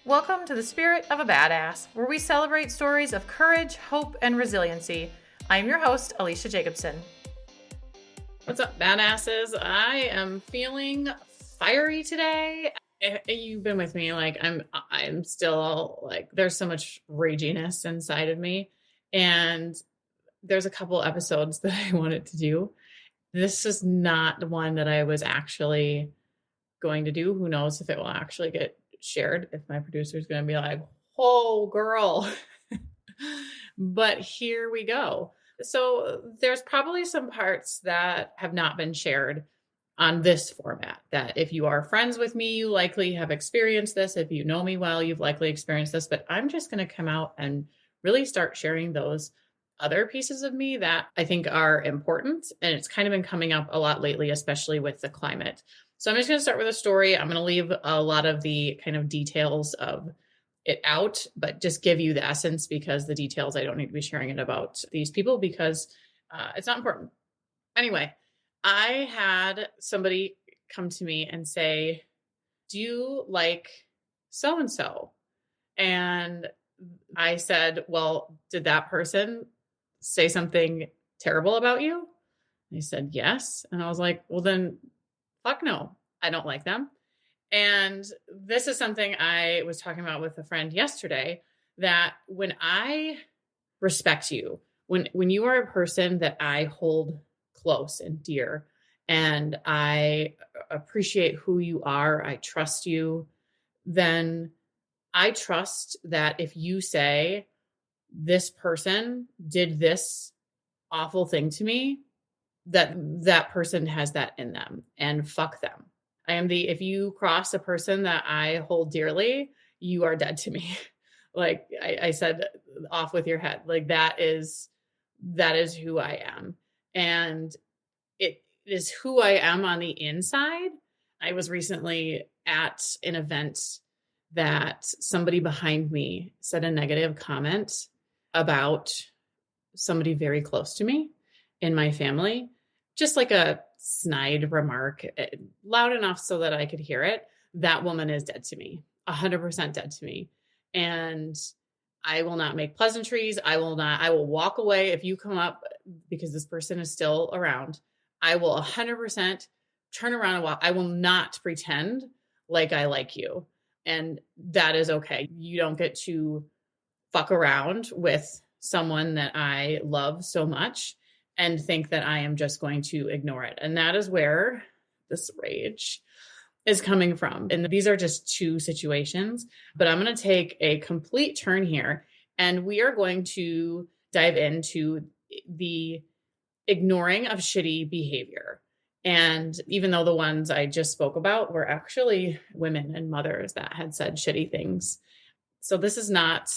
Welcome to the Spirit of a Badass, where we celebrate stories of courage, hope, and resiliency. I'm your host, Alecia Jacobson. What's up, badasses? I am feeling fiery today. You've been with me, I'm still like, there's so much raginess inside of me, and there's a couple episodes that I wanted to do. This is not the one that I was actually going to do. Who knows if it will actually get shared, if my producer is going to be like, oh girl. But here we go. So there's probably some parts that have not been shared on this format, that if you are friends with me, you likely have experienced this. If you know me well, you've likely experienced this, but I'm just going to come out and really start sharing those other pieces of me that I think are important. And it's kind of been coming up a lot lately, especially with the climate. So I'm just going to start with a story. I'm going to leave a lot of the kind of details of it out, but just give you the essence, because the details, I don't need to be sharing it about these people because it's not important. Anyway, I had somebody come to me and say, do you like so-and-so? And I said, well, did that person say something terrible about you? And he said, yes. And I was like, well, then fuck no, I don't like them. And this is something I was talking about with a friend yesterday, that when I respect you, when you are a person that I hold close and dear, and I appreciate who you are, I trust you, then I trust that if you say this person did this awful thing to me, that person has that in them, and fuck them. If you cross a person that I hold dearly, you are dead to me. Like I said, off with your head. Like that is who I am. And it is who I am on the inside. I was recently at an event that somebody behind me said a negative comment about somebody very close to me in my family. Just like a snide remark, loud enough so that I could hear it. That woman is dead to me, 100% dead to me. And I will not make pleasantries. I will walk away. If you come up, because this person is still around, I will 100% turn around and walk. I will not pretend like I like you. And that is okay. You don't get to fuck around with someone that I love so much and think that I am just going to ignore it. And that is where this rage is coming from. And these are just two situations, but I'm going to take a complete turn here, and we are going to dive into the ignoring of shitty behavior. And even though the ones I just spoke about were actually women and mothers that had said shitty things. So this is not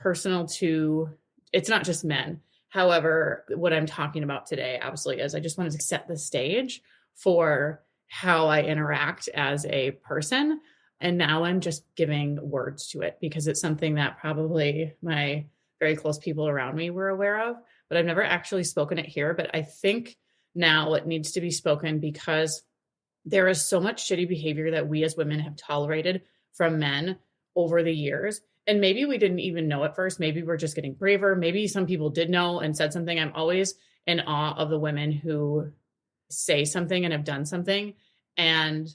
personal to, it's not just men. However, what I'm talking about today absolutely is, I just wanted to set the stage for how I interact as a person. And now I'm just giving words to it because it's something that probably my very close people around me were aware of, but I've never actually spoken it here. But I think now it needs to be spoken because there is so much shitty behavior that we as women have tolerated from men over the years. And maybe we didn't even know at first. Maybe we're just getting braver. Maybe some people did know and said something. I'm always in awe of the women who say something and have done something. And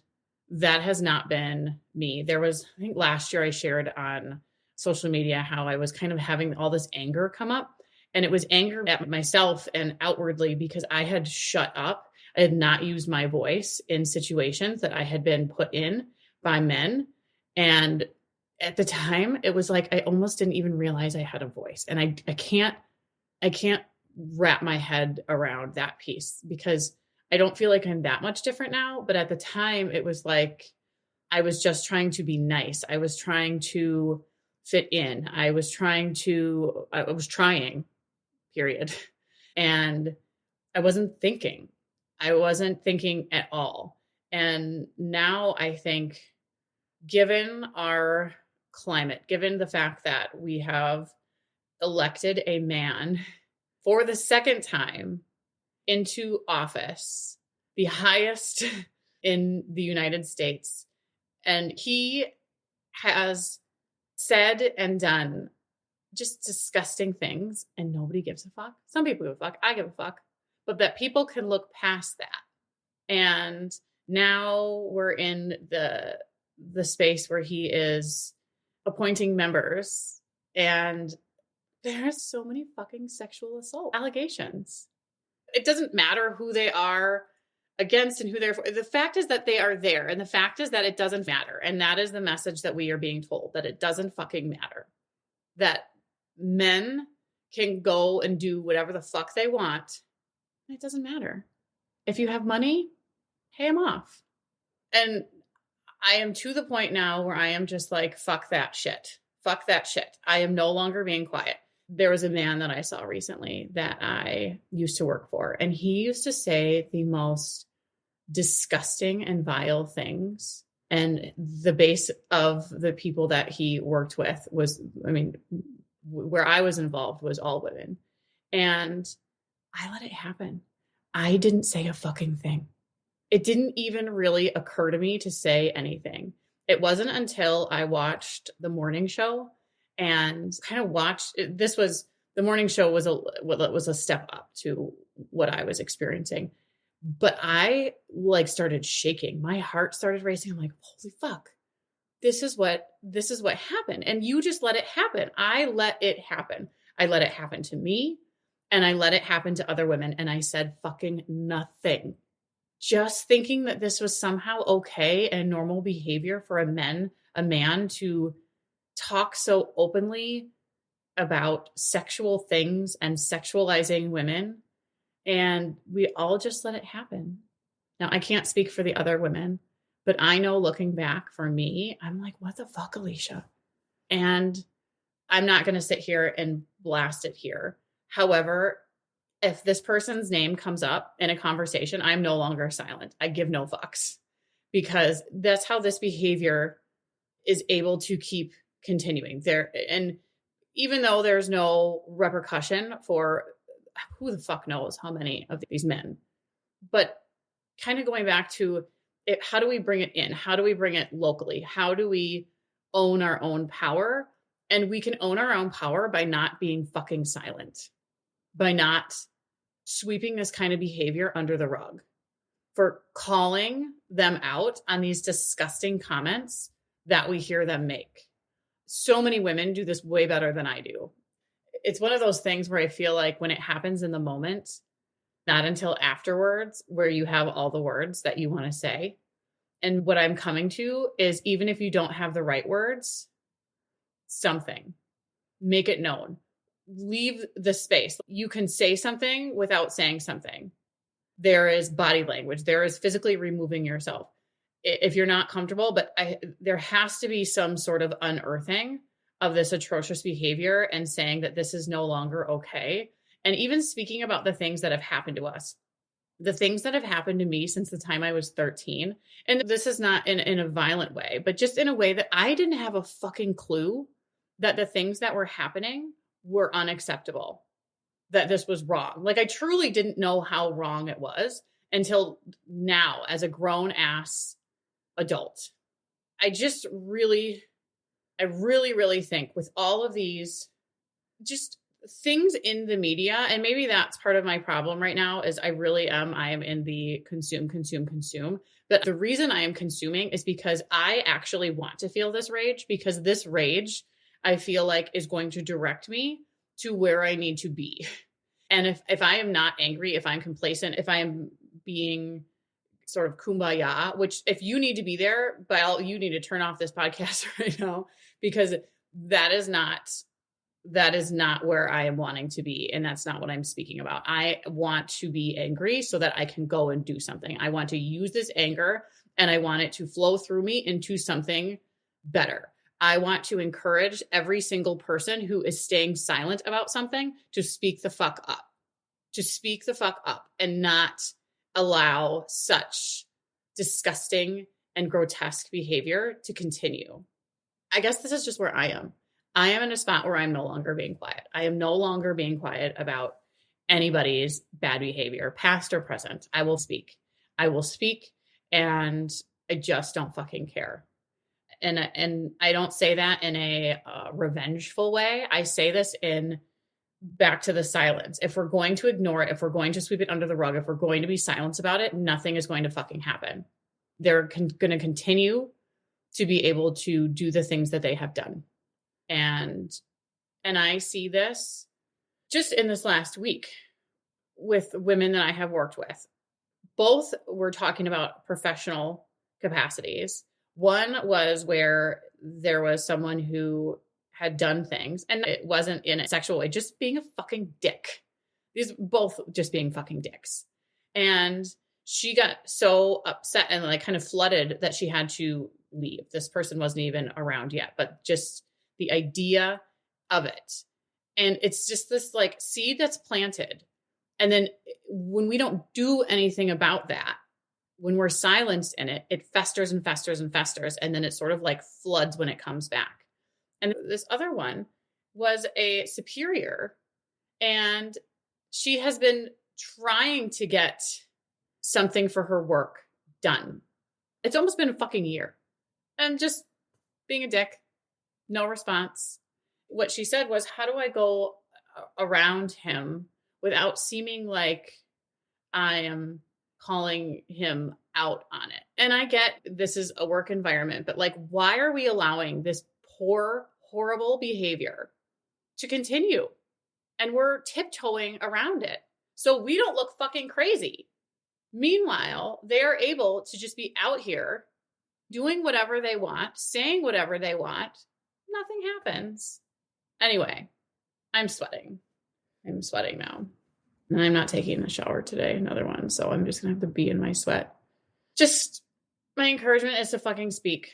that has not been me. There was, I think last year I shared on social media how I was kind of having all this anger come up. And it was anger at myself and outwardly because I had shut up. I had not used my voice in situations that I had been put in by men. And at the time, it was like I almost didn't even realize I had a voice. And I can't wrap my head around that piece because I don't feel like I'm that much different now. But at the time, it was like I was just trying to be nice. I was trying to fit in. I was trying, period. And I wasn't thinking. I wasn't thinking at all. And now I think, given our climate, given the fact that we have elected a man for the second time into office, the highest in the United States, and he has said and done just disgusting things, and nobody gives a fuck. Some people give a fuck. I give a fuck. But that people can look past that. And now we're in the space where he is appointing members, and there's so many fucking sexual assault allegations. It doesn't matter who they are against and who they're for. The fact is that they are there, and the fact is that it doesn't matter. And that is the message that we are being told, that it doesn't fucking matter. That men can go and do whatever the fuck they want. It doesn't matter. If you have money, pay them off. And I am to the point now where I am just like, fuck that shit. Fuck that shit. I am no longer being quiet. There was a man that I saw recently that I used to work for, and he used to say the most disgusting and vile things. And the base of the people that he worked with was, where I was involved was all women. And I let it happen. I didn't say a fucking thing. It didn't even really occur to me to say anything. It wasn't until I watched the morning show and kind of watched, the morning show was a step up to what I was experiencing. But I started shaking. My heart started racing. I'm like, holy fuck, this is what happened. And you just let it happen. I let it happen. I let it happen to me, and I let it happen to other women. And I said fucking nothing. Just thinking that this was somehow okay and normal behavior for a man to talk so openly about sexual things and sexualizing women. And we all just let it happen. Now, I can't speak for the other women, but I know looking back for me, I'm like, what the fuck, Alecia? And I'm not going to sit here and blast it here. However, if this person's name comes up in a conversation, I'm no longer silent. I give no fucks, because that's how this behavior is able to keep continuing there. And even though there's no repercussion for who the fuck knows how many of these men, but kind of going back to it, how do we bring it in? How do we bring it locally? How do we own our own power? And we can own our own power by not being fucking silent, by not sweeping this kind of behavior under the rug, for calling them out on these disgusting comments that we hear them make. So many women do this way better than I do. It's one of those things where I feel like when it happens in the moment, not until afterwards, where you have all the words that you want to say. And what I'm coming to is, even if you don't have the right words, something, make it known. Leave the space. You can say something without saying something. There is body language. There is physically removing yourself if you're not comfortable, but there has to be some sort of unearthing of this atrocious behavior and saying that this is no longer okay. And even speaking about the things that have happened to us, the things that have happened to me since the time I was 13. And this is not in a violent way, but just in a way that I didn't have a fucking clue that the things that were happening were unacceptable, that this was wrong. Like, I truly didn't know how wrong it was until now, as a grown ass adult. I really think with all of these just things in the media, and maybe that's part of my problem right now, is I am in the consume. But the reason I am consuming is because I actually want to feel this rage, because this rage, I feel like, is going to direct me to where I need to be. And if I am not angry, if I'm complacent, if I am being sort of kumbaya, which if you need to be there, but you need to turn off this podcast right now, because that is not where I am wanting to be. And that's not what I'm speaking about. I want to be angry so that I can go and do something. I want to use this anger and I want it to flow through me into something better. I want to encourage every single person who is staying silent about something to speak the fuck up, and not allow such disgusting and grotesque behavior to continue. I guess this is just where I am. I am in a spot where I'm no longer being quiet. I am no longer being quiet about anybody's bad behavior, past or present. I will speak, and I just don't fucking care. And I don't say that in a revengeful way. I say this in back to the silence. If we're going to ignore it, if we're going to sweep it under the rug, if we're going to be silent about it, nothing is going to fucking happen. They're going to continue to be able to do the things that they have done. And I see this just in this last week with women that I have worked with. Both were talking about professional capacities. One was where there was someone who had done things, and it wasn't in a sexual way, just being a fucking dick. These both just being fucking dicks. And she got so upset and like kind of flooded that she had to leave. This person wasn't even around yet, but just the idea of it. And it's just this like seed that's planted. And then when we don't do anything about that, when we're silenced in it, it festers and festers and festers. And then it sort of like floods when it comes back. And this other one was a superior, and she has been trying to get something for her work done. It's almost been a fucking year. And just being a dick, no response. What she said was, how do I go around him without seeming like I am calling him out on it? And I get this is a work environment, but like, why are we allowing this poor, horrible behavior to continue? And we're tiptoeing around it so we don't look fucking crazy. Meanwhile, they're able to just be out here doing whatever they want, saying whatever they want. Nothing happens. Anyway, I'm sweating. I'm sweating now. And I'm not taking a shower today, another one. So I'm just going to have to be in my sweat. Just my encouragement is to fucking speak.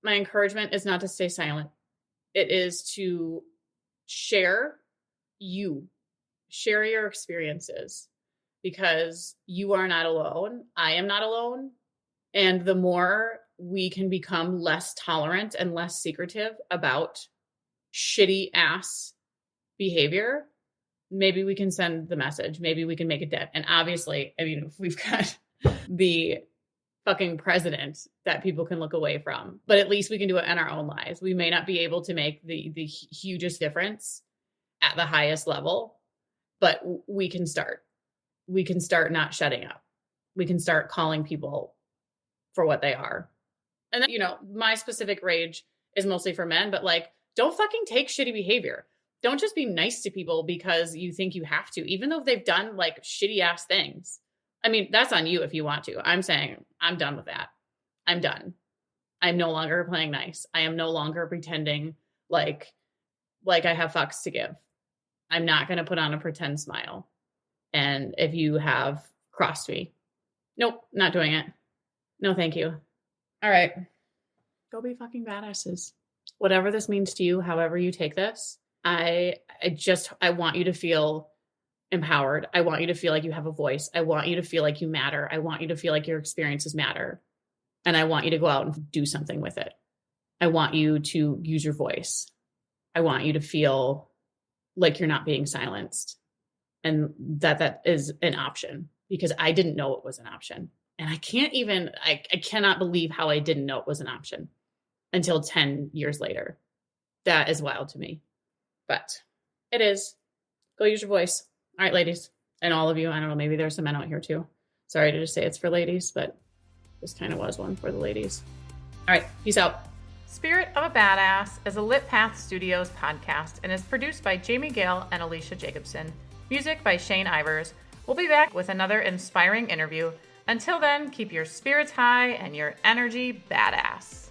My encouragement is not to stay silent. It is to share your experiences, because you are not alone. I am not alone. And the more we can become less tolerant and less secretive about shitty ass behavior, maybe we can send the message. Maybe we can make a dent. And obviously, I mean, we've got the fucking president that people can look away from, but at least we can do it in our own lives. We may not be able to make the hugest difference at the highest level, but we can start. We can start not shutting up. We can start calling people for what they are. And then, you know, my specific rage is mostly for men, but like, don't fucking take shitty behavior. Don't just be nice to people because you think you have to, even though they've done like shitty ass things. I mean, that's on you if you want to. I'm saying I'm done with that. I'm done. I'm no longer playing nice. I am no longer pretending like I have fucks to give. I'm not going to put on a pretend smile. And if you have crossed me, nope, not doing it. No, thank you. All right. Go be fucking badasses. Whatever this means to you, however you take this, I want you to feel empowered. I want you to feel like you have a voice. I want you to feel like you matter. I want you to feel like your experiences matter. And I want you to go out and do something with it. I want you to use your voice. I want you to feel like you're not being silenced, and that is an option, because I didn't know it was an option. And I cannot believe how I didn't know it was an option until 10 years later. That is wild to me, but it is. Go use your voice. All right, ladies, and all of you. I don't know, maybe there's some men out here too. Sorry to just say it's for ladies, but this kind of was one for the ladies. All right, peace out. Spirit of a Badass is a Lit Path Studios podcast and is produced by Jamie Gale and Alecia Jacobson. Music by Shane Ivers. We'll be back with another inspiring interview. Until then, keep your spirits high and your energy badass.